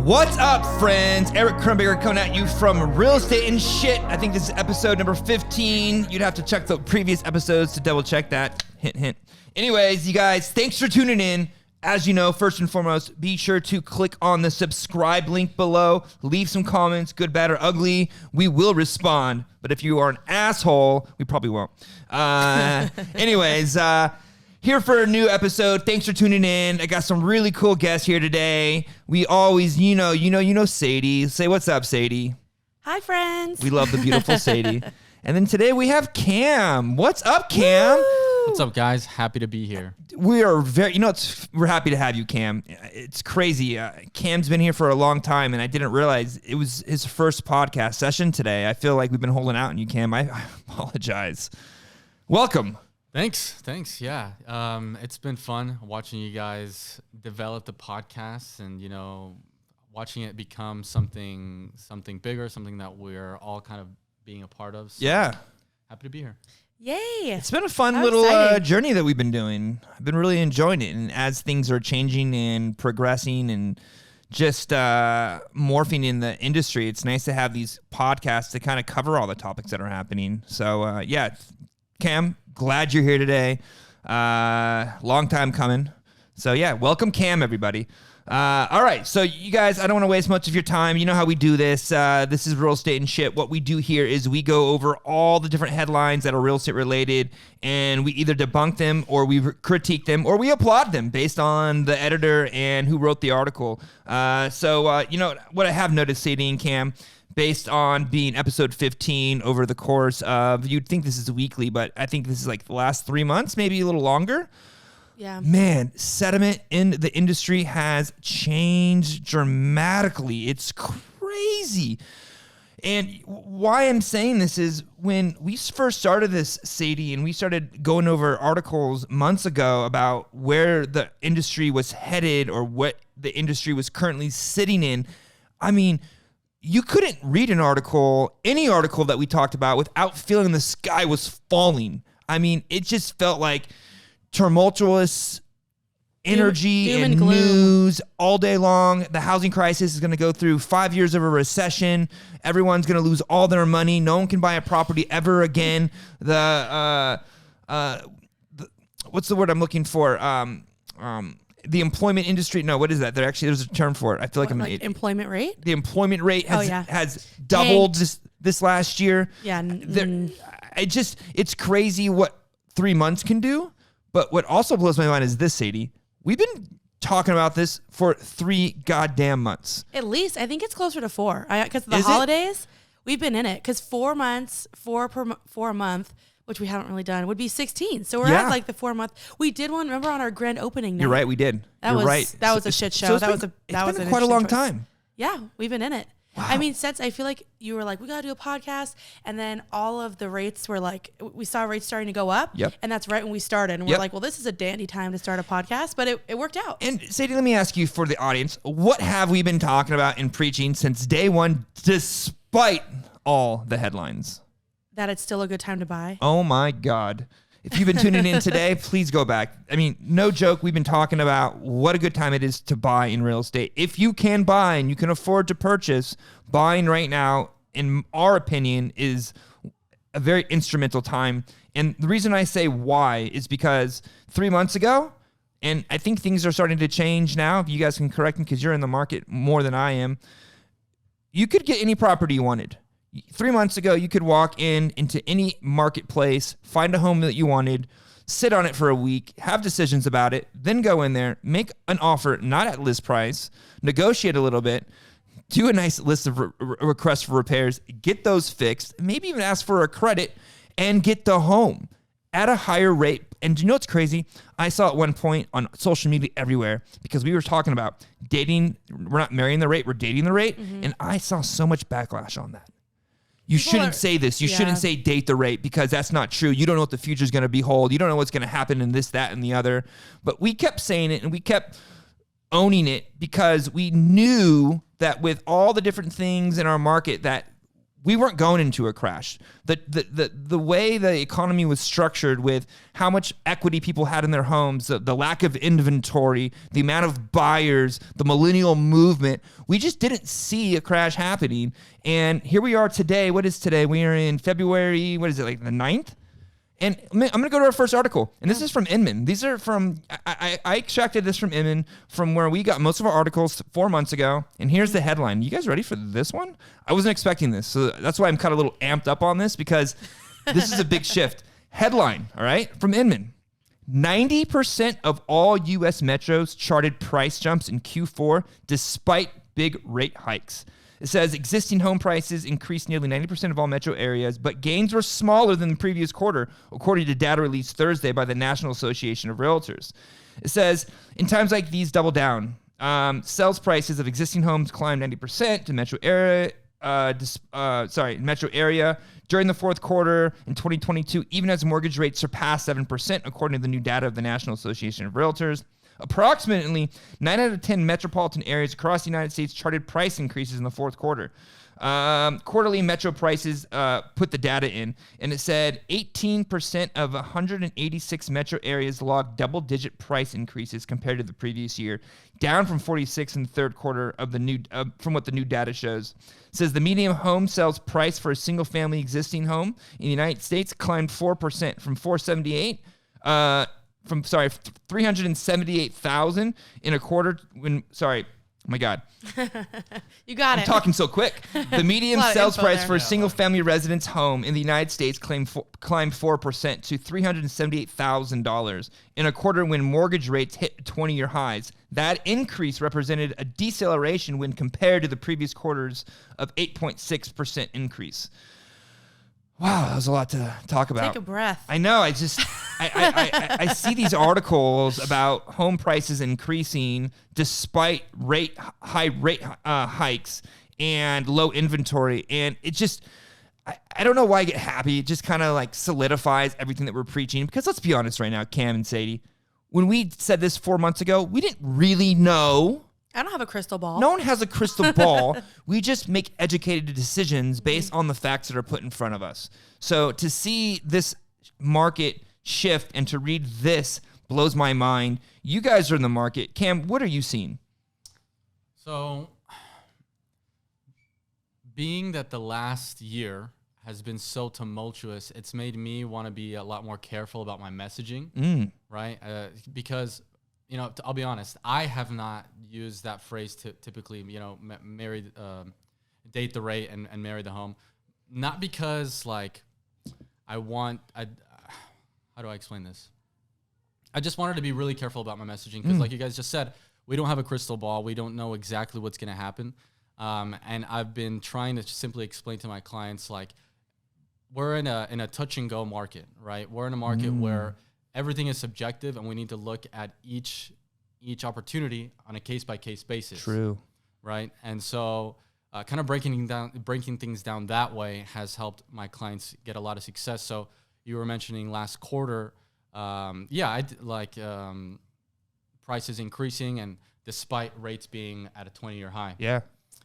What's up, friends? Eric Kronberger coming at you from Real Estate and Shit. I think this is episode number 15. You'd have to check the previous episodes to double check that. Hint, hint. Anyways, you guys, thanks for tuning in. As you know, first and foremost, be sure to click on the subscribe link below. Leave some comments, good, bad, or ugly. We will respond. But if you are an asshole, we probably won't. Anyways, here for a new episode. Thanks for tuning in. I got some really cool guests here today. We always, you know Sadie. Say what's up, Sadie. Hi, friends. We love the beautiful Sadie. And then today we have Cam. What's up, Cam? Woo! What's up, guys? Happy to be here. We are we're happy to have you, Cam. It's crazy. Cam's been here for a long time, and I didn't realize it was his first podcast session today. I feel like we've been holding out on you, Cam. I apologize. Welcome. Thanks. Yeah. It's been fun watching you guys develop the podcast and, watching it become something bigger, something that we're all kind of being a part of. So Yeah. Happy to be here. Yay. It's been a fun little journey that we've been doing. I've been really enjoying it. And as things are changing and progressing and just morphing in the industry, it's nice to have these podcasts to kind of cover all the topics that are happening. So, Cam, glad you're here today. Long time coming. So, welcome, Cam, everybody. All right, so you guys, I don't want to waste much of your time. You know how we do this. This is Real Estate and Shit. What we do here is we go over all the different headlines that are real estate related, and we either debunk them or we critique them or we applaud them based on the editor and who wrote the article. So what I have noticed, Sadie and Cam, based on being episode 15 over the course of, you'd think this is weekly, but I think this is like the last 3 months, maybe a little longer. Yeah. Man, sentiment in the industry has changed dramatically. It's crazy. And why I'm saying this is when we first started this, Sadie, and we started going over articles months ago about where the industry was headed or what the industry was currently sitting in. I mean, you couldn't read any article that we talked about without feeling the sky was falling. I mean, it just felt like tumultuous energy doom and gloom. news all day long. The housing crisis is going to go through 5 years of a recession. Everyone's going to lose all their money. No one can buy a property ever again. What's the word I'm looking for? The employment industry. No, what is that? There's a term for it. I feel like I'm an idiot. Employment rate? The employment rate has doubled this last year. Yeah. It's crazy what 3 months can do. But what also blows my mind is this, Sadie. We've been talking about this for 3 goddamn months. At least. I think it's closer to 4. Because of the Is it? holidays, we've been in it. Because 4 months, four a month, which we haven't really done, would be 16. So we're at like the 4 month. We did one, remember, on our grand opening night. You're right, we did. That was a shit show. It's been an quite a long choice. time. Yeah, we've been in it. Wow. I mean, since I feel like you were like, we got to do a podcast. And then all of the rates were like, we saw rates starting to go up. Yep. And that's right when we started. And we're like, well, this is a dandy time to start a podcast. But it worked out. And Sadie, let me ask you for the audience, what have we been talking about and preaching since day one, despite all the headlines? That it's still a good time to buy. Oh my God. If you've been tuning in today, please go back. I mean, no joke. We've been talking about what a good time it is to buy in real estate. If you can buy and you can afford to purchase, buying right now, in our opinion, is a very instrumental time. And the reason I say why is because 3 months ago, and I think things are starting to change now, if you guys can correct me because you're in the market more than I am, you could get any property you wanted. 3 months ago, you could walk into any marketplace, find a home that you wanted, sit on it for a week, have decisions about it, then go in there, make an offer not at list price, negotiate a little bit, do a nice list of requests for repairs, get those fixed, maybe even ask for a credit, and get the home at a higher rate. And you know what's crazy? I saw at one point on social media everywhere because we were talking about dating. We're not marrying the rate, we're dating the rate. Mm-hmm. And I saw so much backlash on that. You shouldn't say this. You shouldn't say date the rate because that's not true. You don't know what the future is going to behold. You don't know what's going to happen in this, that, and the other. But we kept saying it and we kept owning it because we knew that with all the different things in our market that we weren't going into a crash. The way the economy was structured with how much equity people had in their homes, the lack of inventory, the amount of buyers, the millennial movement, we just didn't see a crash happening. And here we are today. What is today? We are in February, what is it, like the 9th? And I'm going to go to our first article. And this is from Inman. These are from, I extracted this from Inman from where we got most of our articles 4 months ago. And here's the headline. You guys ready for this one? I wasn't expecting this. So that's why I'm kind of a little amped up on this, because this is a big shift. Headline, all right, from Inman. 90% of all U.S. metros charted price jumps in Q4 despite big rate hikes. It says existing home prices increased nearly 90% of all metro areas, but gains were smaller than the previous quarter, according to data released Thursday by the National Association of Realtors. It says, in times like these, double down. Sales prices of existing homes climbed 90% to metro area. Metro area during the fourth quarter in 2022, even as mortgage rates surpassed 7%, according to the new data of the National Association of Realtors. Approximately 9 out of 10 metropolitan areas across the United States charted price increases in the fourth quarter. Quarterly metro prices put the data in, and it said 18% of 186 metro areas logged double-digit price increases compared to the previous year, down from 46 in the third quarter of the new from what the new data shows. It says the median home sales price for a single-family existing home in the United States climbed 4% from 378,000 in a quarter oh my God. You got it. I'm talking so quick. The median sales price for a single-family residence home in the United States climbed 4% to $378,000 in a quarter when mortgage rates hit 20-year highs. That increase represented a deceleration when compared to the previous quarters of 8.6% increase. Wow, that was a lot to talk about. Take a breath. I know. I see these articles about home prices increasing despite high rate hikes and low inventory, and it just I don't know why I get happy. It just kind of like solidifies everything that we're preaching. Because let's be honest right now, Cam and Sadie, when we said this 4 months ago, we didn't really know. I don't have a crystal ball. No one has a crystal ball. We just make educated decisions based on the facts that are put in front of us. So to see this market shift and to read this blows my mind. You guys are in the market. Cam, what are you seeing? So, being that the last year has been so tumultuous, it's made me want to be a lot more careful about my messaging, right? Because I'll be honest, I have not used that phrase to typically, marry, date the rate and marry the home. Not because how do I explain this? I just wanted to be really careful about my messaging because like you guys just said, we don't have a crystal ball. We don't know exactly what's going to happen. And I've been trying to simply explain to my clients, we're in a touch and go market, right? We're in a market where everything is subjective, and we need to look at each opportunity on a case-by-case basis. True. Right? And so kind of breaking things down that way has helped my clients get a lot of success. So you were mentioning last quarter, prices increasing, and despite rates being at a 20-year high. Yeah.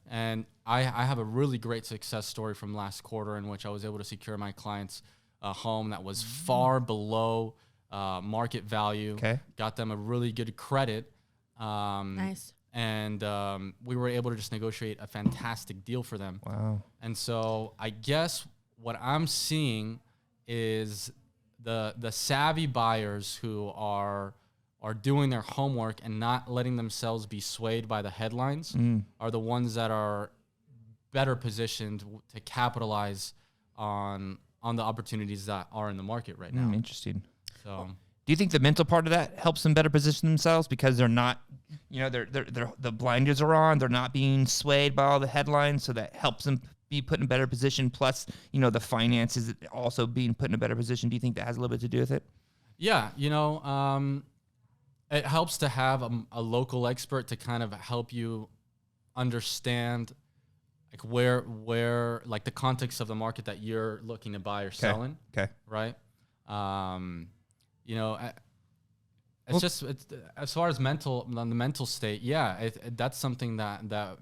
And I have a really great success story from last quarter in which I was able to secure my clients a home that was far below market value. Okay. Got them a really good credit. Nice. And we were able to just negotiate a fantastic deal for them. Wow. And so I guess what I'm seeing is the savvy buyers who are doing their homework and not letting themselves be swayed by the headlines are the ones that are better positioned to capitalize on the opportunities that are in the market right now. Interesting. So, do you think the mental part of that helps them better position themselves because they're not, they're the blinders are on, they're not being swayed by all the headlines, so that helps them be put in a better position? Plus, the finances also being put in a better position. Do you think that has a little bit to do with it? Yeah, it helps to have a local expert to kind of help you understand where the context of the market that you're looking to buy or sell in. Okay. Right. It's as far as the mental state. Yeah, that's something that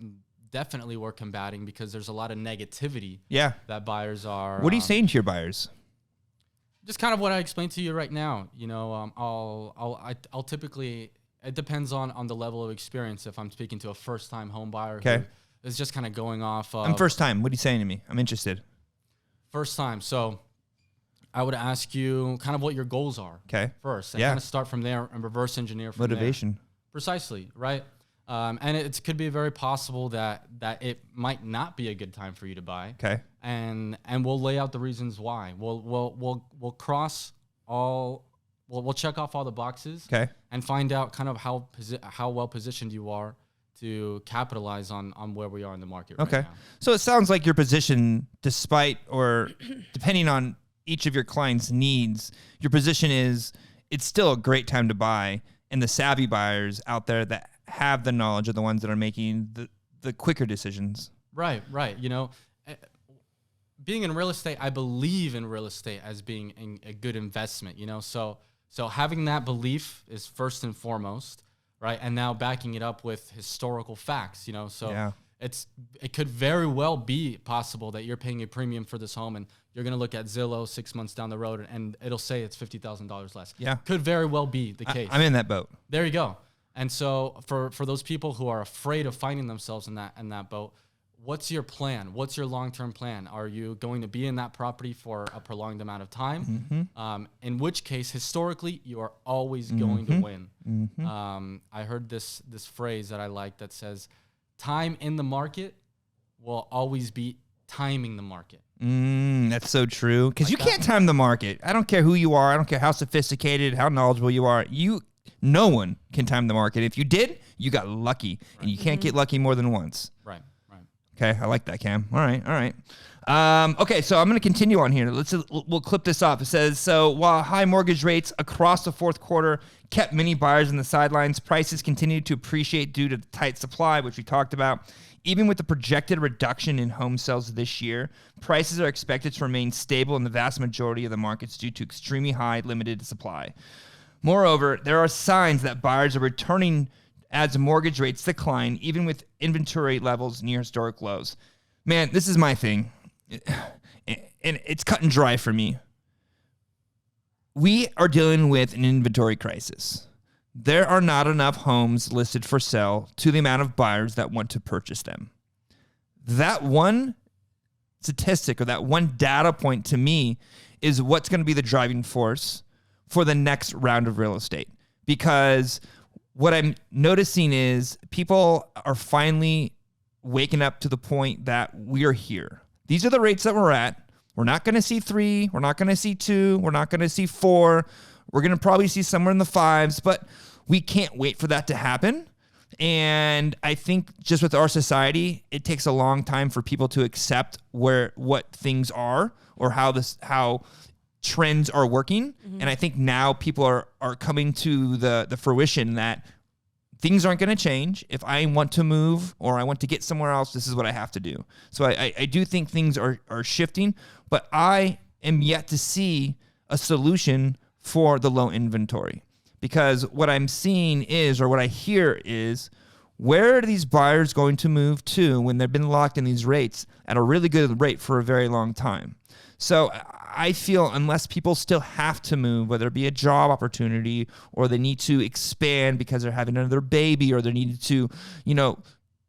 definitely worth combating because there's a lot of negativity that buyers are. What are you saying to your buyers? Just kind of what I explained to you right now. You know, I'll typically, it depends on the level of experience. If I'm speaking to a first-time home buyer who is just kind of going off. I'm first time. What are you saying to me? I'm interested. First time. So I would ask you kind of what your goals are first. And kind of start from there and reverse engineer from motivation. There. Precisely, right? And it could be very possible that it might not be a good time for you to buy. Okay. And we'll lay out the reasons why. We'll cross all. We'll check off all the boxes. Okay. And find out kind of how well positioned you are to capitalize on where we are in the market. Okay. Right now. So it sounds like your position, despite or depending on each of your clients' needs, your position is it's still a great time to buy, and the savvy buyers out there that have the knowledge are the ones that are making the quicker decisions. Right. You know, being in real estate, I believe in real estate as being a good investment, you know, so having that belief is first and foremost, right? And now backing it up with historical facts, you know, so it could very well be possible that you're paying a premium for this home and you're going to look at Zillow 6 months down the road and it'll say it's $50,000 less. Yeah. Could very well be the case. I'm in that boat. There you go. And so for those people who are afraid of finding themselves in that boat, what's your plan? What's your long-term plan? Are you going to be in that property for a prolonged amount of time? Mm-hmm. In which case, historically, you are always going to win. Mm-hmm. I heard this phrase that I like that says, time in the market will always be timing the market. That's so true. Because you can't time the market. I don't care who you are. I don't care how sophisticated, how knowledgeable you are. No one can time the market. If you did, you got lucky. And you can't get lucky more than once. Right. Okay, I like that, Cam. All right. Okay, so I'm going to continue on here. We'll clip this off. It says, so while high mortgage rates across the fourth quarter kept many buyers on the sidelines, prices continued to appreciate due to the tight supply, which we talked about. Even with the projected reduction in home sales this year, prices are expected to remain stable in the vast majority of the markets due to extremely high limited supply. Moreover, there are signs that buyers are returning as mortgage rates decline, even with inventory levels near historic lows. Man, this is my thing, and it's cut and dry for me. We are dealing with an inventory crisis. There are not enough homes listed for sale to the amount of buyers that want to purchase them. That one statistic or that one data point to me is what's going to be the driving force for the next round of real estate. Because what I'm noticing is people are finally waking up to the point that we are here. These are the rates that we're at. We're not going to see 3. We're not going to see 2. We're not going to see 4. We're going to probably see somewhere in the 5s, but we can't wait for that to happen. And I think just with our society, it takes a long time for people to accept what things are or how trends are working. And I think now people are coming to the fruition that things aren't going to change. If I want to move or I want to get somewhere else, this is what I have to do. So I do think things are shifting, but I am yet to see a solution for the low inventory. Because what I'm seeing is, or what I hear is, where are these buyers going to move to when they've been locked in these rates at a really good rate for a very long time? So I feel unless people still have to move, whether it be a job opportunity or they need to expand because they're having another baby or they need to,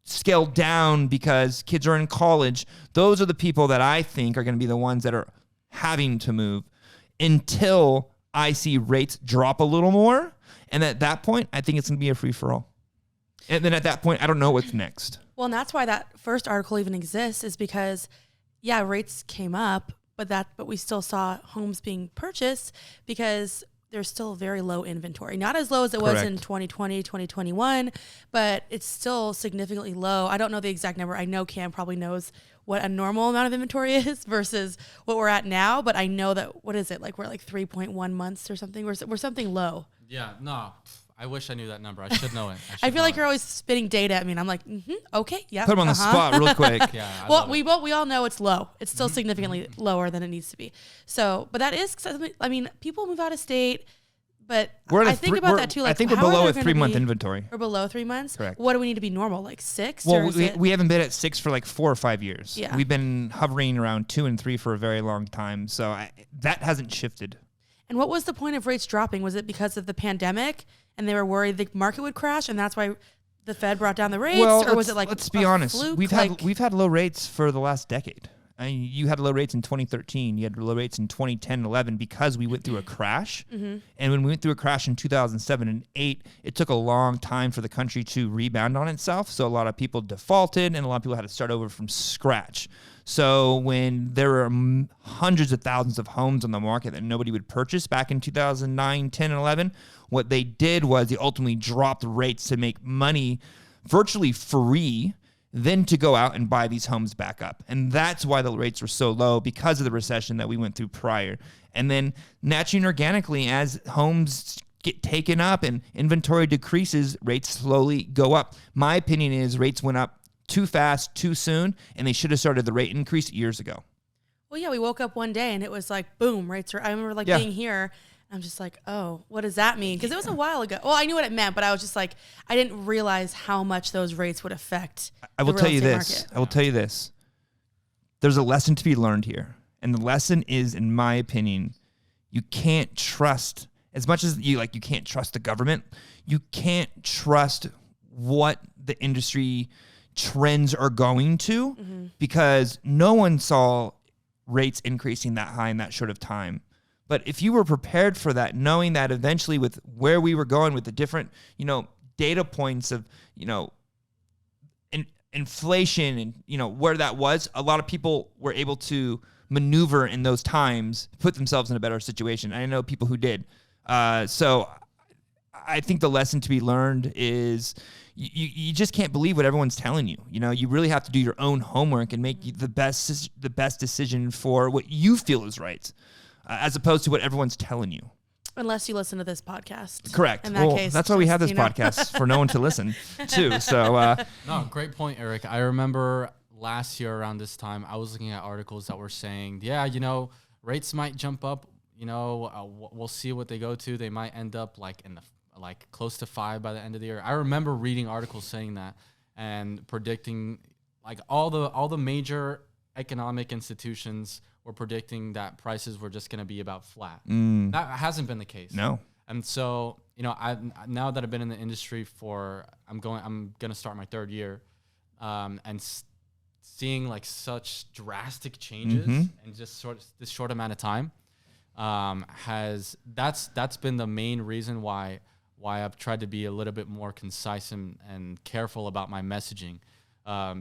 scale down because kids are in college, those are the people that I think are going to be the ones that are having to move until I see rates drop a little more. And at that point, I think it's going to be a free-for-all. And then at that point, I don't know what's next. Well, and that's why that first article even exists, is because, rates came up, but we still saw homes being purchased because there's still very low inventory. Not as low as it was in 2020, 2021, but it's still significantly low. I don't know the exact number. I know Cam probably knows what a normal amount of inventory is versus what we're at now, but I know that, what is it? Like we're like 3.1 months or something. We're something low. Yeah, no. I wish I knew that number. I should know it. I feel like you're always spitting data at me, and I'm like, okay, yeah. Put them on the spot real quick. Yeah. Well, we all know it's low. It's still significantly lower than it needs to be. So, but that is something. I mean, people move out of state. But We're at I think about that too. Like, I think we're how are below there a gonna 3-month be- inventory. Or below 3 months? Correct. What do we need to be normal? Like 6? Well, or is it- we haven't been at 6 for like 4 or 5 years. Yeah. We've been hovering around 2 and 3 for a very long time. So that hasn't shifted. And what was the point of rates dropping? Was it because of the pandemic and they were worried the market would crash and that's why the Fed brought down the rates? Or was it like let's be a honest. fluke? We've had low rates for the last decade. I mean, you had low rates in 2013. You had low rates in 2010, 11 because we went through a crash. Mm-hmm. And when we went through a crash in 2007 and 8, it took a long time for the country to rebound on itself. So a lot of people defaulted and a lot of people had to start over from scratch. So when there were hundreds of thousands of homes on the market that nobody would purchase back in 2009, 10, and 11, what they did was they ultimately dropped rates to make money virtually free, then to go out and buy these homes back up. And that's why the rates were so low, because of the recession that we went through prior. And then naturally and organically, as homes get taken up and inventory decreases, rates slowly go up. My opinion is rates went up too fast, too soon, and they should have started the rate increase years ago. Well, yeah, we woke up one day and it was like, boom, rates are. I remember being here. I'm just like, oh, what does that mean? Because it was a while ago. Well, I knew what it meant, but I was just like, I didn't realize how much those rates would affect. I will the tell real you estate this. market. I will tell you this. There's a lesson to be learned here. And the lesson is, in my opinion, you can't trust, as much as you can't trust the government, you can't trust what the industry trends are going to, because no one saw rates increasing that high in that short of time. But if you were prepared for that, knowing that eventually with where we were going with the different, data points of, inflation and, where that was, a lot of people were able to maneuver in those times, put themselves in a better situation. I know people who did. So I think the lesson to be learned is you just can't believe what everyone's telling you. You really have to do your own homework and make the best decision for what you feel is right. As opposed to what everyone's telling you. Unless you listen to this podcast. Correct. In that case, that's why we have this you know. podcast, for no one to listen to. So, No, great point, Eric. I remember last year around this time, I was looking at articles that were saying, rates might jump up. We'll see what they go to. They might end up like close to 5 by the end of the year. I remember reading articles saying that and predicting, like all the major economic institutions were predicting that prices were just going to be about flat. That hasn't been the case. No. And so, now that I've been in the industry I'm going to start my 3rd year, and seeing like such drastic changes in just this short amount of time, that's been the main reason why I've tried to be a little bit more concise and careful about my messaging,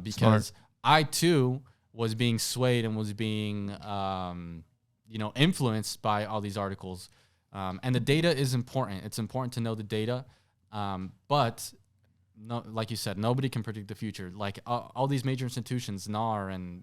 because Smart. I too was being swayed and was being, influenced by all these articles. And the data is important. It's important to know the data. But no, like you said, nobody can predict the future. Like all these major institutions, NAR, and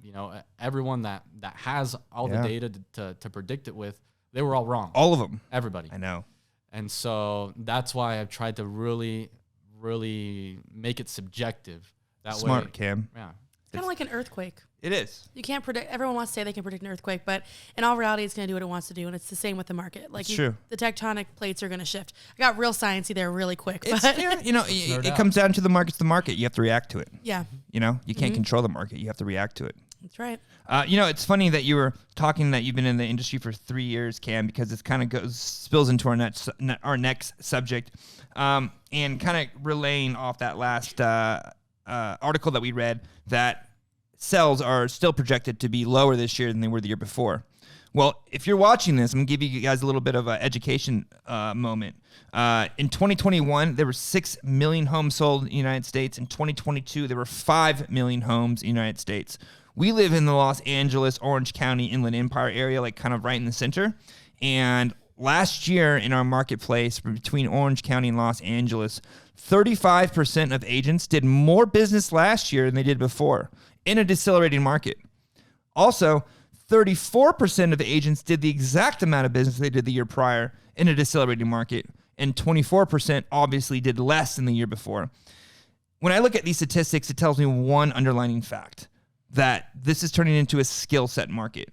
everyone that has all the data to predict it with, they were all wrong. all of them. Everybody. I know. And so that's why I've tried to really, really make it subjective. That Smart, way, Cam. yeah. It's kind of like an earthquake. It is. You can't predict. Everyone wants to say they can predict an earthquake, but in all reality, it's going to do what it wants to do, and it's the same with the market. Like It's true. The tectonic plates are going to shift. I got real sciencey there really quick, It's but fair. It doubt. comes down to the market's the market. You have to react to it. yeah, You can't control the market. You have to react to it. that's right. It's funny that you were talking that you've been in the industry for 3 years, Cam, because it kind of spills into our next subject, and kind of relaying off that last article that we read, that sales are still projected to be lower this year than they were the year before. Well, if you're watching this, I'm going to give you guys a little bit of an education moment. In 2021, there were 6 million homes sold in the United States. In 2022, there were 5 million homes in the United States. We live in the Los Angeles, Orange County, Inland Empire area, like kind of right in the center. And last year in our marketplace between Orange County and Los Angeles, 35% of agents did more business last year than they did before in a decelerating market. Also, 34% of agents did the exact amount of business they did the year prior in a decelerating market, and 24% obviously did less than the year before. When I look at these statistics, it tells me one underlining fact, that this is turning into a skill set market.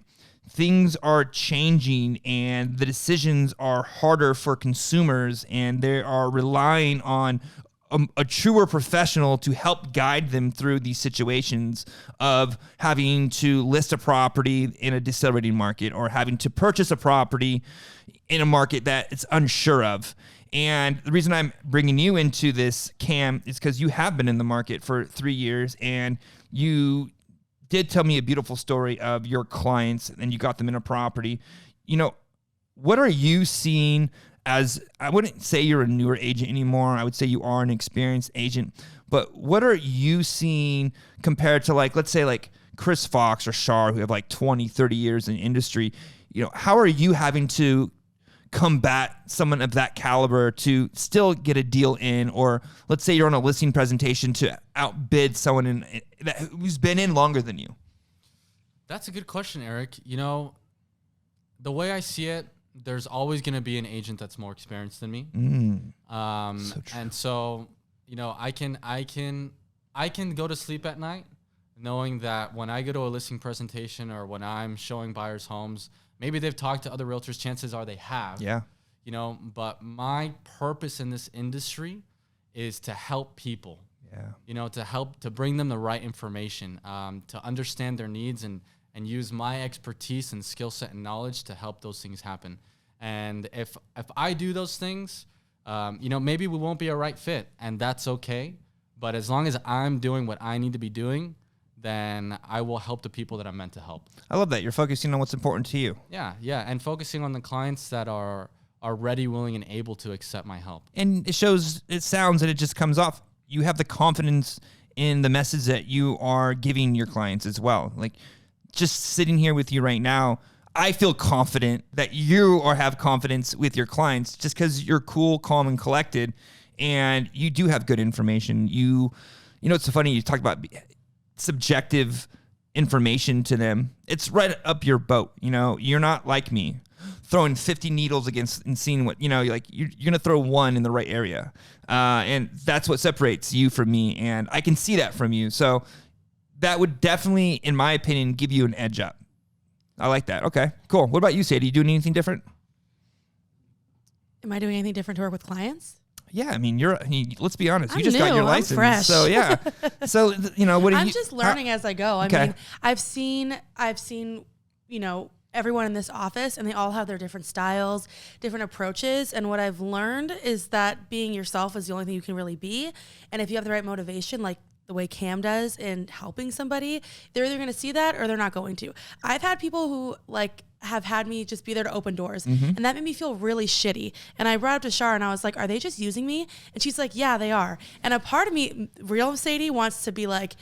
things are changing and the decisions are harder for consumers, and they are relying on a truer professional to help guide them through these situations of having to list a property in a decelerating market or having to purchase a property in a market that it's unsure of. And the reason I'm bringing you into this, Cam, is because you have been in the market for 3 years, and you did tell me a beautiful story of your clients and you got them in a property. You know, what are you seeing as, I wouldn't say you're a newer agent anymore. I would say you are an experienced agent. But what are you seeing compared to, like, let's say like Chris Fox or Shar, who have like 20, 30 years in the industry? You know, how are you having to combat someone of that caliber to still get a deal in? Or let's say you're on a listing presentation to outbid someone who's been in longer than you. That's a good question, Eric. You know, the way I see it, there's always going to be an agent that's more experienced than me. And so, you know, I can go to sleep at night knowing that when I go to a listing presentation or when I'm showing buyers homes, maybe they've talked to other realtors. Chances are they have. Yeah. You know, but my purpose in this industry is to help people. Yeah. You know, to bring them the right information, to understand their needs and use my expertise and skill set and knowledge to help those things happen. And if I do those things, you know, maybe we won't be a right fit, and that's okay. But as long as I'm doing what I need to be doing, then I will help the people that I'm meant to help. I love that. You're focusing on what's important to you. Yeah, and focusing on the clients that are ready, willing, and able to accept my help. And it sounds, and it just comes off. You have the confidence in the message that you are giving your clients as well. Like, just sitting here with you right now, I feel confident that you have confidence with your clients just because you're cool, calm, and collected, and you do have good information. You know, it's so funny. You talk about subjective information to them. It's right up your boat. You know, you're not like me, throwing 50 needles against and seeing what, you know, like you're going to throw one in the right area. And that's what separates you from me. And I can see that from you. So that would definitely, in my opinion, give you an edge up. I like that. Okay, cool. What about you, Sadie? You doing anything different? Am I doing anything different to work with clients? Yeah, I mean, let's be honest. You I'm just got new. your I'm license. fresh. So yeah. So, you know, what are you? I'm just learning as I go. Okay. I mean, I've seen, you know, everyone in this office, and they all have their different styles, different approaches. And what I've learned is that being yourself is the only thing you can really be. And if you have the right motivation, like the way Cam does in helping somebody, they're either going to see that or they're not going to. I've had people who have had me just be there to open doors, and that made me feel really shitty. And I brought up to Shar and I was like, are they just using me? And she's like, yeah, they are. And a part of me, real Sadie, wants to be like,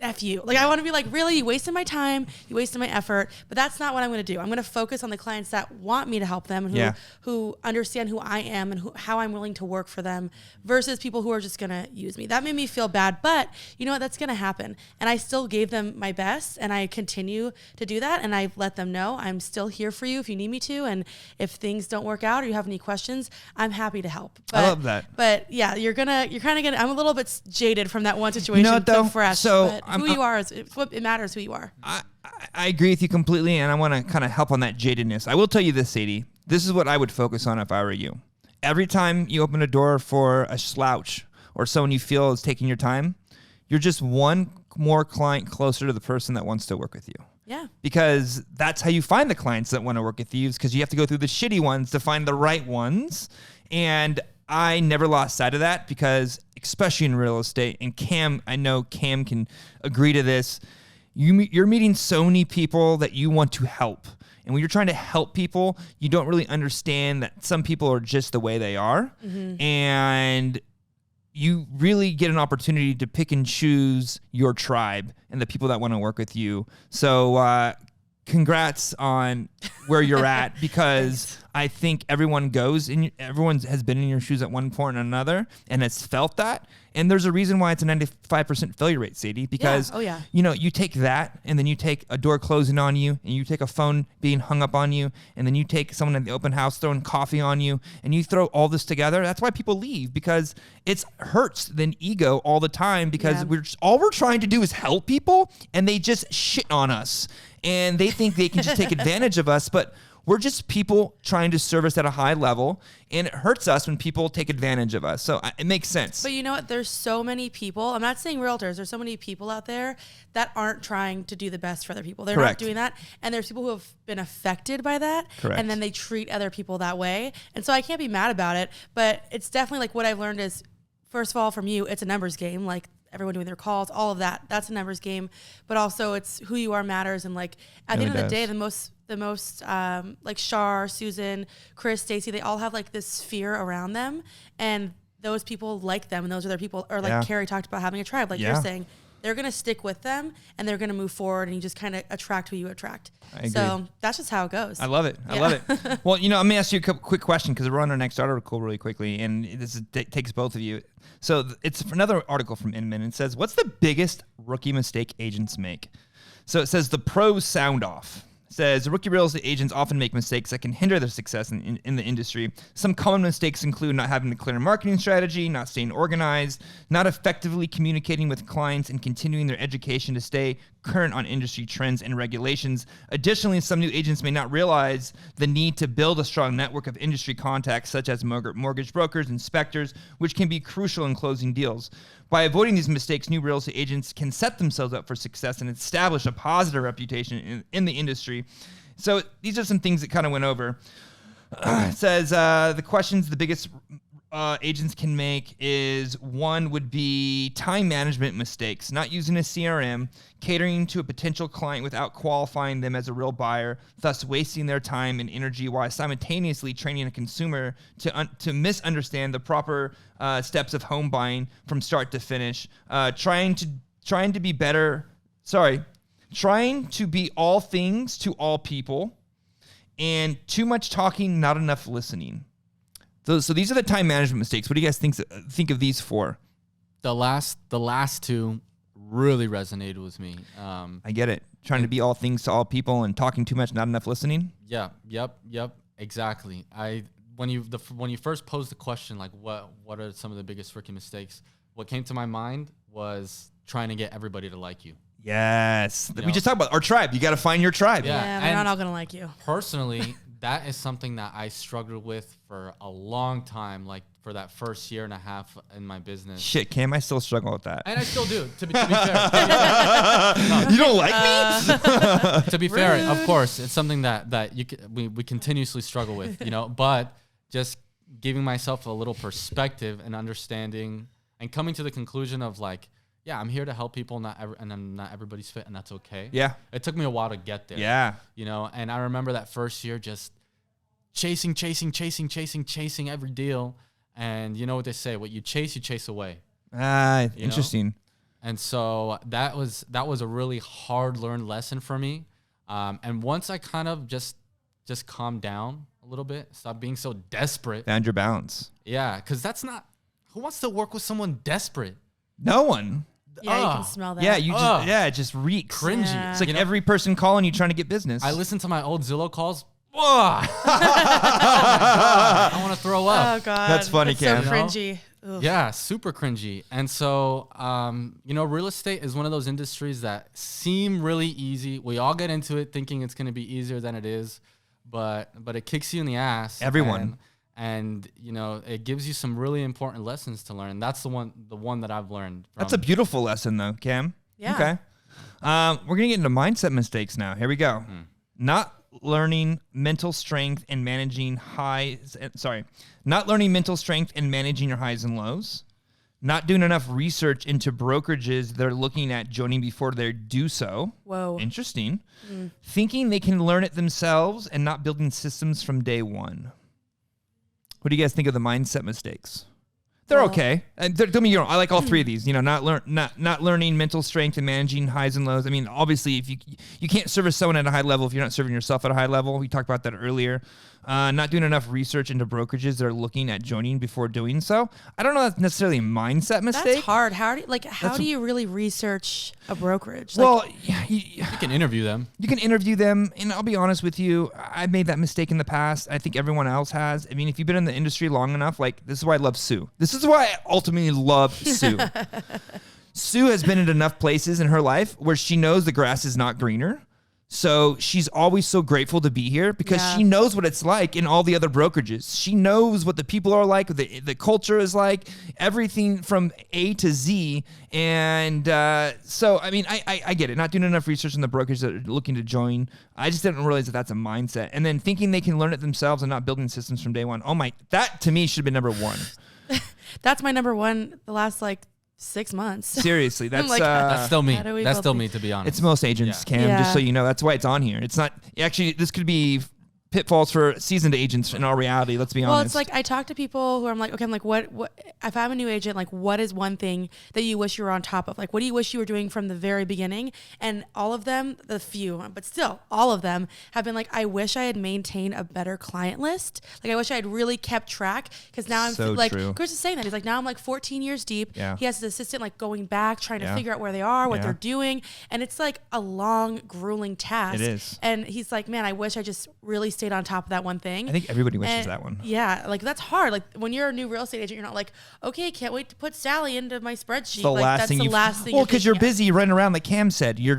F you. Like, I want to be like, really, you wasted my time, you wasted my effort, but that's not what I'm going to do. I'm going to focus on the clients that want me to help them and who understand who I am and how I'm willing to work for them versus people who are just going to use me. That made me feel bad, but you know what? That's going to happen. And I still gave them my best, and I continue to do that. And I let them know I'm still here for you if you need me to. And if things don't work out or you have any questions, I'm happy to help. But, I love that. But yeah, you're kind of going to, I'm a little bit jaded from that one situation. You know what, though? So fresh. So but who you are is what it matters. Who you are. I agree with you completely, and I want to kind of help on that jadedness. I will tell you this, Sadie. This is what I would focus on if I were you. Every time you open a door for a slouch or someone you feel is taking your time, you're just one more client closer to the person that wants to work with you. Yeah. Because that's how you find the clients that want to work with you, because you have to go through the shitty ones to find the right ones. And I never lost sight of that, because especially in real estate, and Cam, I know Cam can agree to this, you're meeting so many people that you want to help. And when you're trying to help people, you don't really understand that some people are just the way they are. Mm-hmm. And you really get an opportunity to pick and choose your tribe and the people that want to work with you. So congrats on where you're at, because I think everyone has been in your shoes at one point or another and has felt that. And there's a reason why it's a 95% failure rate, Sadie, because you take that and then you take a door closing on you and you take a phone being hung up on you and then you take someone at the open house throwing coffee on you and you throw all this together. That's why people leave, because it hurts than ego all the time, because all we're trying to do is help people and they just shit on us and they think they can just take advantage of us. But we're just people trying to service at a high level, and it hurts us when people take advantage of us. So it makes sense. But you know what? There's so many people. I'm not saying realtors. There's so many people out there that aren't trying to do the best for other people. They're not doing that. And there's people who have been affected by that. Correct. And then they treat other people that way. And so I can't be mad about it. But it's definitely like what I've learned is, first of all, from you, it's a numbers game. Like everyone doing their calls, all of that. That's a numbers game. But also it's who you are matters. And like at the end of the day, the most like Shar, Susan, Chris, Stacy, they all have like this fear around them, and those people like them, and those are their people. Or like Carrie talked about having a tribe, like you're saying, they're gonna stick with them and they're gonna move forward, and you just kind of attract who you attract. So that's just how it goes. I love it. I love it. Well, let me ask you a quick question, because we're on our next article really quickly, and this takes both of you. So it's another article from Inman, and it says, "What's the biggest rookie mistake agents make?" So it says the pros sound off. Says rookie real estate agents often make mistakes that can hinder their success in the industry. Some common mistakes include not having a clear marketing strategy, not staying organized, not effectively communicating with clients, and continuing their education to stay current on industry trends and regulations. Additionally, some new agents may not realize the need to build a strong network of industry contacts, such as mortgage brokers, inspectors, which can be crucial in closing deals. By avoiding these mistakes, new real estate agents can set themselves up for success and establish a positive reputation in the industry. So these are some things that kind of went over. It says the questions the biggest agents can make is, one would be time management mistakes, not using a CRM, catering to a potential client without qualifying them as a real buyer, thus wasting their time and energy while simultaneously training a consumer to misunderstand the proper steps of home buying from start to finish, trying to be all things to all people, and too much talking, not enough listening. So these are the time management mistakes. What do you guys think of these four? The last two really resonated with me. I get it. Trying to be all things to all people and talking too much, not enough listening. Yeah. Yep. Exactly. When you first posed the question, like what are some of the biggest rookie mistakes? What came to my mind was trying to get everybody to like you. Yes. We just talked about our tribe. You got to find your tribe. Yeah, they're not all going to like you. Personally, that is something that I struggled with for a long time, like for that first year and a half in my business. Shit, Cam, I still struggle with that. And I still do, to be fair. You don't like me? To be fair, of course, it's something that we continuously struggle with, but just giving myself a little perspective and understanding and coming to the conclusion of like, yeah, I'm here to help people, and I'm not everybody's fit, and that's okay. Yeah. It took me a while to get there. Yeah. And I remember that first year just chasing every deal. And you know what they say, what you chase away. Interesting. And so that was a really hard learned lesson for me. And once I kind of just calmed down a little bit, stopped being so desperate. Found your balance. Yeah, because who wants to work with someone desperate? No one. Yeah, you can smell that. Yeah, it just reeks. Cringy. Yeah. It's like every person calling you trying to get business. I listen to my old Zillow calls. I want to throw up. Oh God, That's funny, Cam. So cringy. Ugh. Yeah, super cringy. And so, real estate is one of those industries that seem really easy. We all get into it thinking it's going to be easier than it is, but it kicks you in the ass. Everyone. And it gives you some really important lessons to learn. That's the one that I've learned. That's a beautiful lesson, though, Cam. Yeah. Okay. We're gonna get into mindset mistakes now. Here we go. Not learning mental strength and managing Not learning mental strength and managing your highs and lows. Not doing enough research into brokerages they're looking at joining before they do so. Whoa. Interesting. Thinking they can learn it themselves and not building systems from day one. What do you guys think of the mindset mistakes? They're okay. And don't me wrong, I like all three of these. Not learning mental strength and managing highs and lows. I mean, obviously, if you can't service someone at a high level if you're not serving yourself at a high level. We talked about that earlier. not doing enough research into brokerages they're looking at joining before doing so. I don't know if that's necessarily a mindset mistake. That's hard. How do you really research a brokerage? Well, You can interview them. you can interview them, and I'll be honest with you, I made that mistake in the past. I think everyone else has. I mean, if you've been in the industry long enough, like, this is why I love Sue. This is why I ultimately love Sue. Sue has been in enough places in her life where she knows the grass is not greener. So she's always so grateful to be here because she knows what it's like in all the other brokerages. She knows what the people are like, the culture is like, everything from A to Z. And so, I mean, I get it. Not doing enough research on the brokers that are looking to join. I just didn't realize that that's a mindset. And then thinking they can learn it themselves and not building systems from day one. That to me should have been number one. That's my number one the last 6 months. Seriously, that's That's still me. How do we That's both still think- me, to be honest. it's most agents, Yeah. Cam, just so Yeah. you know. That's why it's on here. It's not actually, this could be pitfalls for seasoned agents in all reality. Let's be Well, honest. it's like I talk to people who I'm like, okay, I'm like, what if I'm a new agent, like, what is one thing that you wish you were on top of? Like, what do you wish you were doing from the very beginning? And all of them, the few, but still, all of them have been like, I wish I had maintained a better client list. Like, I wish I had really kept track because now I'm So like, true. Chris is saying that. He's like, now I'm 14 years deep. Yeah. He has his assistant going back, trying to Yeah. figure out where they are, what Yeah. they're doing. And it's a long, grueling task. It is. And he's like, man, I wish I just really stayed on top of that one thing. I think everybody wishes that one. Yeah, that's hard. Like, when you're a new real estate agent, you're not like, okay, can't wait to put Sally into my spreadsheet. The last that's thing the you last thing. well, because you're thinking of. busy running around, like Cam said. You're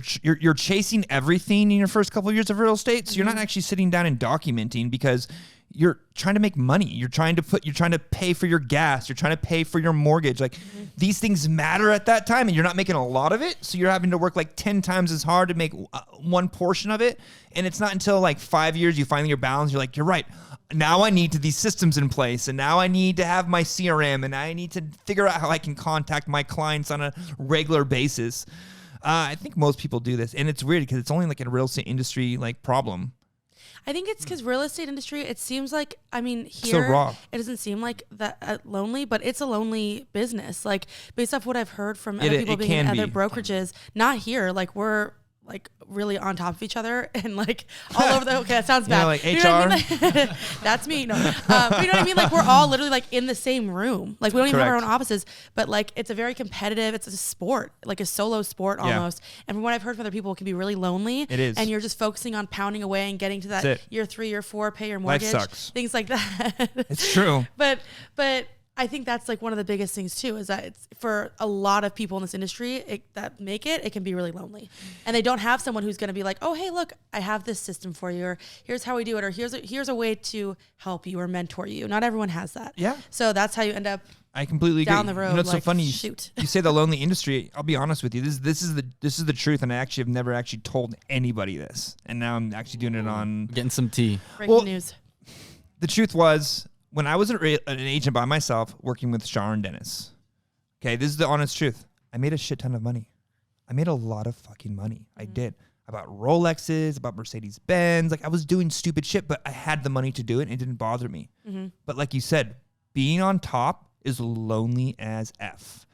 chasing everything in your first couple of years of real estate, so you're not actually sitting down and documenting because you're trying to make money. You're trying to pay for your gas. You're trying to pay for your mortgage. Like, these things matter at that time, and you're not making a lot of it, so you're having to work 10 times as hard to make one portion of it. And it's not until 5 years you finally your balance. You're like, you're right. Now I need these systems in place, and now I need to have my CRM, and I need to figure out how I can contact my clients on a regular basis. I think most people do this, and it's weird because it's only a real estate industry problem. I think it's because real estate industry, it seems like, here, So raw. it doesn't seem like that lonely, but it's a lonely business. Based off what I've heard from It- other people it being in can other be. brokerages, not here, we're really on top of each other and all over the, okay, that sounds bad. You know, You know what I mean? That's me. No, but you know what I mean? We're all literally in the same room. We don't even have our own Correct. offices, but it's a very competitive, it's a sport, a solo sport Yeah. almost. And from what I've heard from other people, it can be really lonely. It is. And you're just focusing on pounding away and getting to that That's it. year 3, year 4, pay your Life mortgage, sucks. things like that. It's true. But I think that's one of the biggest things too, is that it's for a lot of people in this industry it can be really lonely, and they don't have someone who's going to be like, oh, hey, look, I have this system for you, or here's how we do it, or here's a way to help you or mentor you. Not everyone has that. Yeah. So that's how you end up. I completely agree. Down the road, You know, it's so funny. shoot. You say the lonely industry. I'll be honest with you. This is the truth, and I actually have never actually told anybody this, and now I'm actually doing it on. Getting some tea. Breaking news. The truth was, when I was an agent by myself working with Shar and Dennis, okay, this is the honest truth. I made a shit ton of money. I made a lot of fucking money. I did. About Rolexes, about Mercedes Benz. I was doing stupid shit, but I had the money to do it, and it didn't bother me. But like you said, being on top is lonely as F.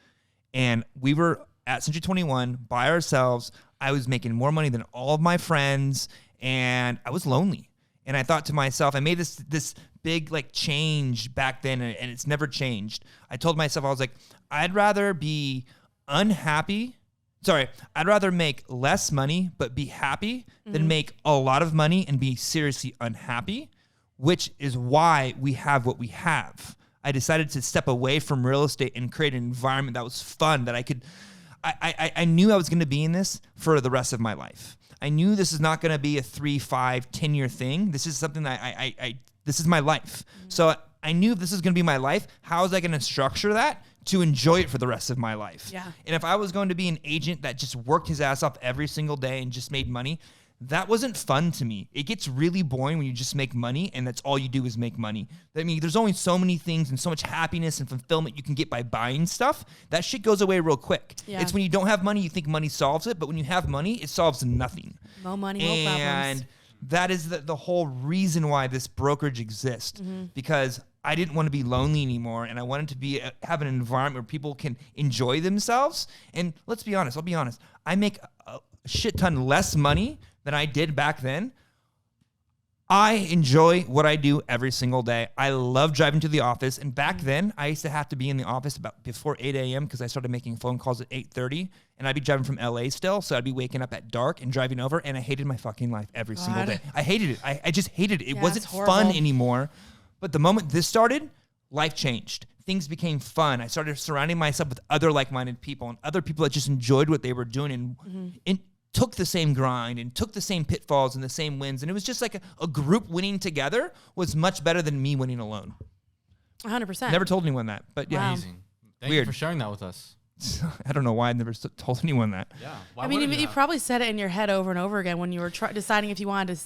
And we were at Century 21 by ourselves. I was making more money than all of my friends, and I was lonely. And I thought to myself, I made this big change back then, and it's never changed. I told myself, I was like, I'd rather be unhappy. Sorry, I'd rather make less money but be happy than make a lot of money and be seriously unhappy, which is why we have what we have. I decided to step away from real estate and create an environment that was fun, that I could. I knew I was going to be in this for the rest of my life. I knew this is not going to be a 3, 5, 10-year thing. This is something that this is my life. So I knew if this is going to be my life, how was I going to structure that to enjoy it for the rest of my life? Yeah. And if I was going to be an agent that just worked his ass off every single day and just made money, that wasn't fun to me. It gets really boring when you just make money and that's all you do is make money. I mean, there's only so many things and so much happiness and fulfillment you can get by buying stuff. That shit goes away real quick. Yeah. It's when you don't have money, you think money solves it, but when you have money, it solves nothing. No money, no problems. And that is the whole reason why this brokerage exists, because I didn't want to be lonely anymore, and I wanted to have an environment where people can enjoy themselves. And let's be honest, I'll be honest, I make a shit ton less money than I did back then. I enjoy what I do every single day. I love driving to the office. And back then, I used to have to be in the office about before 8 a.m. because I started making phone calls at 8:30. And I'd be driving from LA still. So I'd be waking up at dark and driving over. And I hated my fucking life every single day. I hated it. I just hated it. It wasn't fun anymore. But the moment this started, life changed. Things became fun. I started surrounding myself with other like-minded people and other people that just enjoyed what they were doing and took the same grind and took the same pitfalls and the same wins. And it was just like a group winning together was much better than me winning alone. 100%. Never told anyone that, but yeah. Amazing. Thank you for sharing that with us. I don't know why I never told anyone that. Yeah. I mean, you probably said it in your head over and over again when you were deciding if you wanted to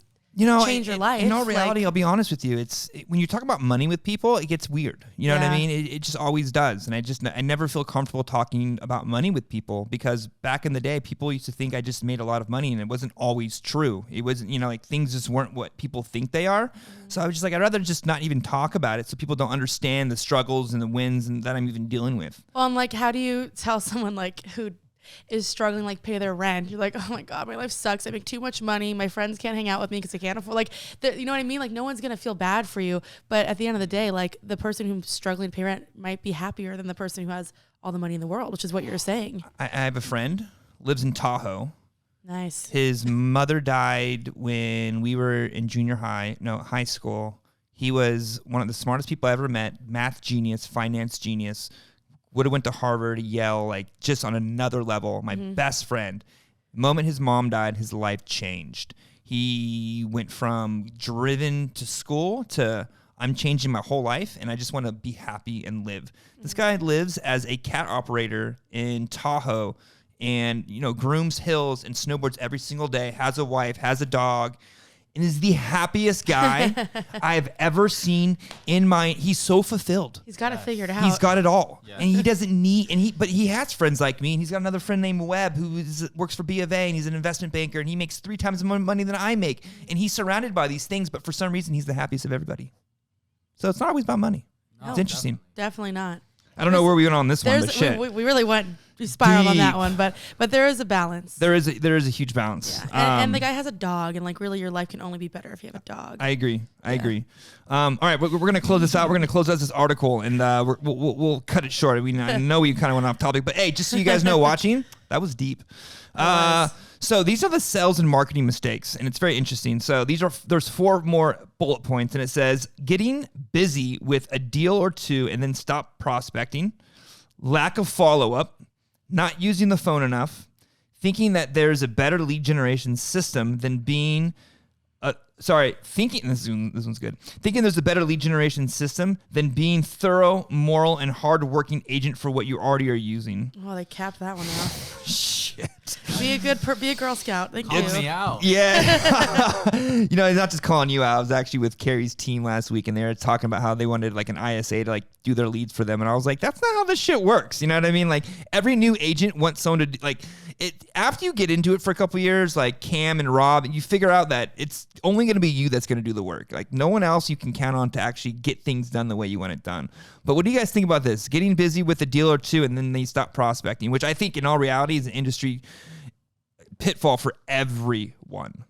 change your life. In all reality, I'll be honest with you. When you talk about money with people, it gets weird. You know what I mean? It just always does. And I never feel comfortable talking about money with people because back in the day, people used to think I just made a lot of money and it wasn't always true. It wasn't, like things just weren't what people think they are. So I was just like, I'd rather just not even talk about it so people don't understand the struggles and the wins and that I'm even dealing with. Well, I'm like, how do you tell someone who is struggling pay their rent? You're like, oh my God, my life sucks. I make too much money. My friends can't hang out with me because I can't afford, you know what I mean? No one's going to feel bad for you. But at the end of the day, the person who's struggling to pay rent might be happier than the person who has all the money in the world, which is what you're saying. I have a friend, lives in Tahoe. Nice. His mother died when we were in high school. He was one of the smartest people I ever met, math genius, finance genius. Would have went to Harvard, Yale, just on another level. My best friend. The moment his mom died, his life changed. He went from driven to school to I'm changing my whole life and I just want to be happy and live. This guy lives as a cat operator in Tahoe and, grooms hills and snowboards every single day, has a wife, has a dog, and is the happiest guy I've ever seen he's so fulfilled. He's got it figured out. He's got it all. Yeah. And he doesn't need, but he has friends like me, and he's got another friend named Webb who works for B of A, and he's an investment banker, and he makes 3 times the money than I make. And he's surrounded by these things, but for some reason, he's the happiest of everybody. So it's not always about money. No, it's interesting. Definitely not. I don't know where we went on this one, but shit. We really spiraled on that one, but there is a balance. There is a huge balance. Yeah. And the guy has a dog, and really your life can only be better if you have a dog. I agree. All right, we're gonna close this out. We're gonna close out this article, and we'll cut it short. I know we kind of went off topic, but hey, just so you guys know, watching that was deep. So these are the sales and marketing mistakes, and it's very interesting. So there's 4 more bullet points, and it says getting busy with a deal or two and then stop prospecting, lack of follow-up, not using the phone enough, thinking that there's a better lead generation system than being thinking this one's good. Thinking there's a better lead generation system than being thorough, moral, and hard-working agent for what you already are using. Oh, they capped that one off. Shit. Be a Girl Scout. Thank you. Call me out. Yeah. He's not just calling you out. I was actually with Carrie's team last week, and they were talking about how they wanted an ISA to do their leads for them. And I was like, that's not how this shit works. You know what I mean? Every new agent wants someone to after you get into it for a couple of years, like Cam and Rob, you figure out that it's only going to be you that's going to do the work. No one else you can count on to actually get things done the way you want it done. But what do you guys think about this? Getting busy with a deal or two and then they stop prospecting, which I think in all reality is an industry pitfall for everyone.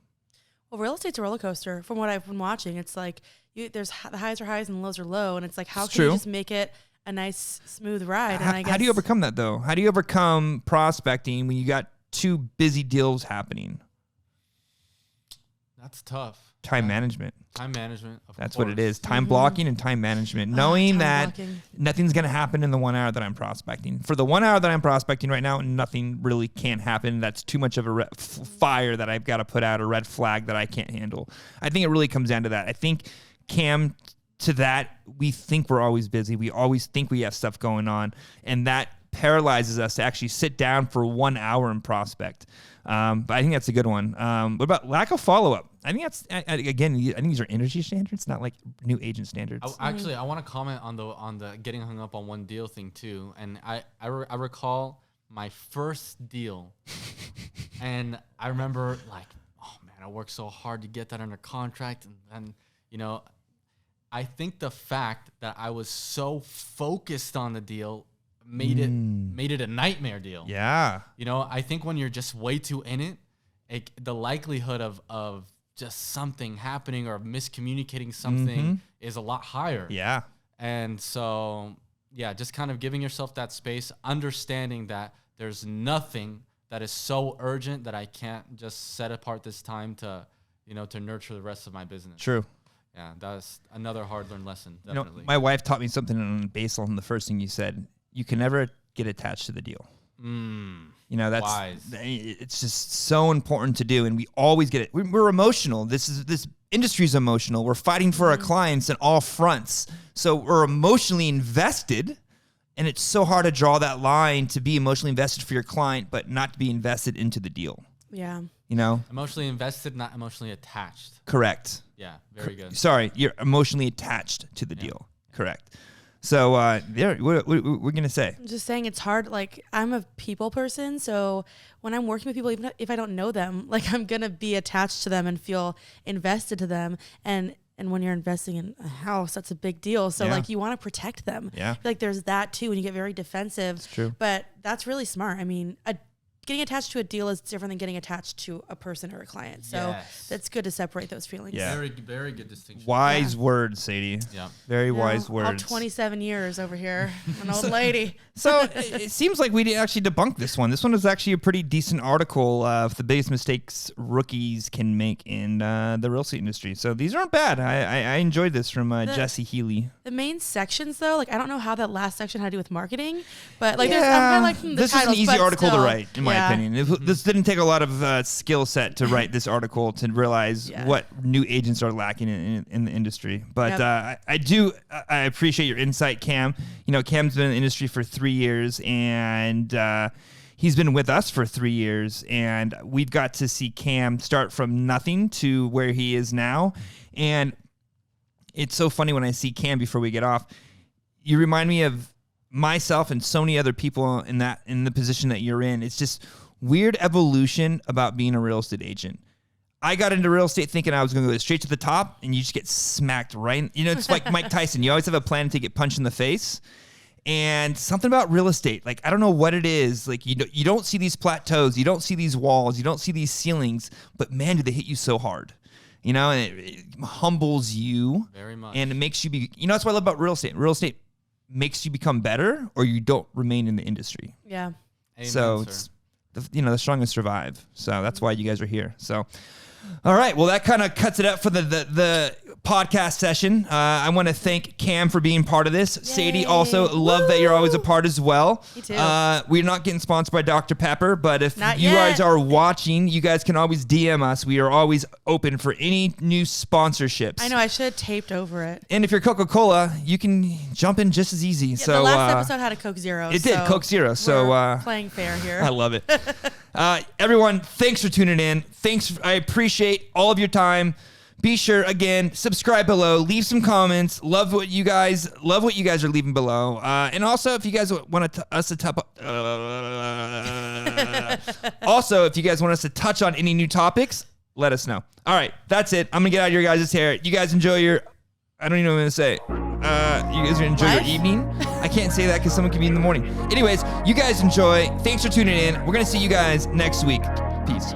Well, real estate's a roller coaster. From what I've been watching, it's there's the highs are highs and the lows are low, and it's how can you just make it a nice smooth ride? And I guess, how do you overcome that though? How do you overcome prospecting when you got 2 busy deals happening? That's tough. Time management. That's what it is. Time blocking and time management. Knowing that nothing's going to happen in the 1 hour that I'm prospecting. For the 1 hour that I'm prospecting right now, nothing really can happen. That's too much of a fire that I've got to put out, a red flag that I can't handle. I think it really comes down to that. I think, Cam, to that, we think we're always busy. We always think we have stuff going on. And that paralyzes us to actually sit down for 1 hour and prospect. But I think that's a good one. What about lack of follow-up? I think that's, again, I think these are industry standards, not new agent standards. I want to comment on the getting hung up on one deal thing too. And I recall my first deal, and I remember oh man, I worked so hard to get that under contract, and I think the fact that I was so focused on the deal made it a nightmare deal. Yeah. I think when you're just way too in it, the likelihood of just something happening or miscommunicating something is a lot higher. Yeah. And so, yeah, just kind of giving yourself that space, understanding that there's nothing that is so urgent that I can't just set apart this time to, to nurture the rest of my business. True. Yeah, that's another hard-learned lesson, You know, definitely. my wife taught me something on Baseline. The first thing you said, you can never get attached to the deal. You know, that's Wise. It's just so important to do, and we always get it. We're emotional. This industry is emotional. We're fighting for our clients on all fronts, so we're emotionally invested, and it's so hard to draw that line to be emotionally invested for your client, but not to be invested into the deal. Yeah. You know, Emotionally invested, not emotionally attached. correct. Yeah, very good. Sorry, you're emotionally attached to the deal. Correct. So, what we're gonna say? I'm just saying it's hard. Like, I'm a people person, so when I'm working with people, even if I don't know them, like, I'm gonna be attached to them and feel invested to them. And when you're investing in a house, that's a big deal. So, Yeah. like, you want to protect them. Yeah. I feel like there's that too, and you get very defensive. It's true. But that's really smart. I mean, getting attached to a deal is different than getting attached to a person or a client. So Yes. that's good to separate those feelings. Yeah. Very, very good distinction. Wise words, Sadie. Yeah. Very You know, wise all words. 27 years over here. I'm an old lady. So it seems like we did actually debunk this one. This one was actually a pretty decent article of the biggest mistakes rookies can make in the real estate industry. So these aren't bad. I enjoyed this from Jesse Healy. The main sections, though, like, I don't know how that last section had to do with marketing, but like, Yeah, there's, I'm kind of like the this is an titles, easy but article still, to write, in my yeah. opinion. This didn't take a lot of skill set to write this article to realize Yeah. what new agents are lacking in the industry. But I appreciate your insight, Cam. You know, Cam's been in the industry for 3 years, and he's been with us for 3 years, and we've got to see Cam start from nothing to where he is now. And it's so funny when I see Cam before we get off. You remind me of myself and so many other people in the position that you're in. It's just weird evolution about being a real estate agent. I got into real estate thinking I was going to go straight to the top, and you just get smacked right. You know, it's like Mike Tyson. You always have a plan to get punched in the face. And something about real estate, like, I don't know what it is. Like, you don't see these plateaus, you don't see these walls, you don't see these ceilings, but man, do they hit you so hard. You know, and it humbles you. Very much. And it makes you be, that's what I love about real estate. Real estate makes you become better, or you don't remain in the industry. Yeah. Amen, So sir. it's the strongest survive. So that's why you guys are here. So, all right. Well, that kind of cuts it up for the podcast session. I want to thank Cam for being part of this. Sadie, also love that you're always a part as well. Me too. We're not getting sponsored by Dr. Pepper, but if Not you yet. guys are watching, you guys can always DM us. We are always open for any new sponsorships. I know, I should have taped over it. And if you're Coca-Cola, you can jump in just as easy. Yeah, so the last episode had a Coke Zero. it did, Coke Zero. So we're playing fair here. I love it. Everyone, thanks for tuning in. I appreciate all of your time. Be sure, again, subscribe below, leave some comments. Love what you guys are leaving below. And also, if you guys want us to also, if you guys want us to touch on any new topics, let us know. All right, that's it. I'm gonna get out of your guys' hair. You guys enjoy your. I don't even know what I'm gonna say. You guys enjoy your What? evening. I can't say that because someone could be in the morning. Anyways, you guys enjoy. Thanks for tuning in. We're gonna see you guys next week. Peace.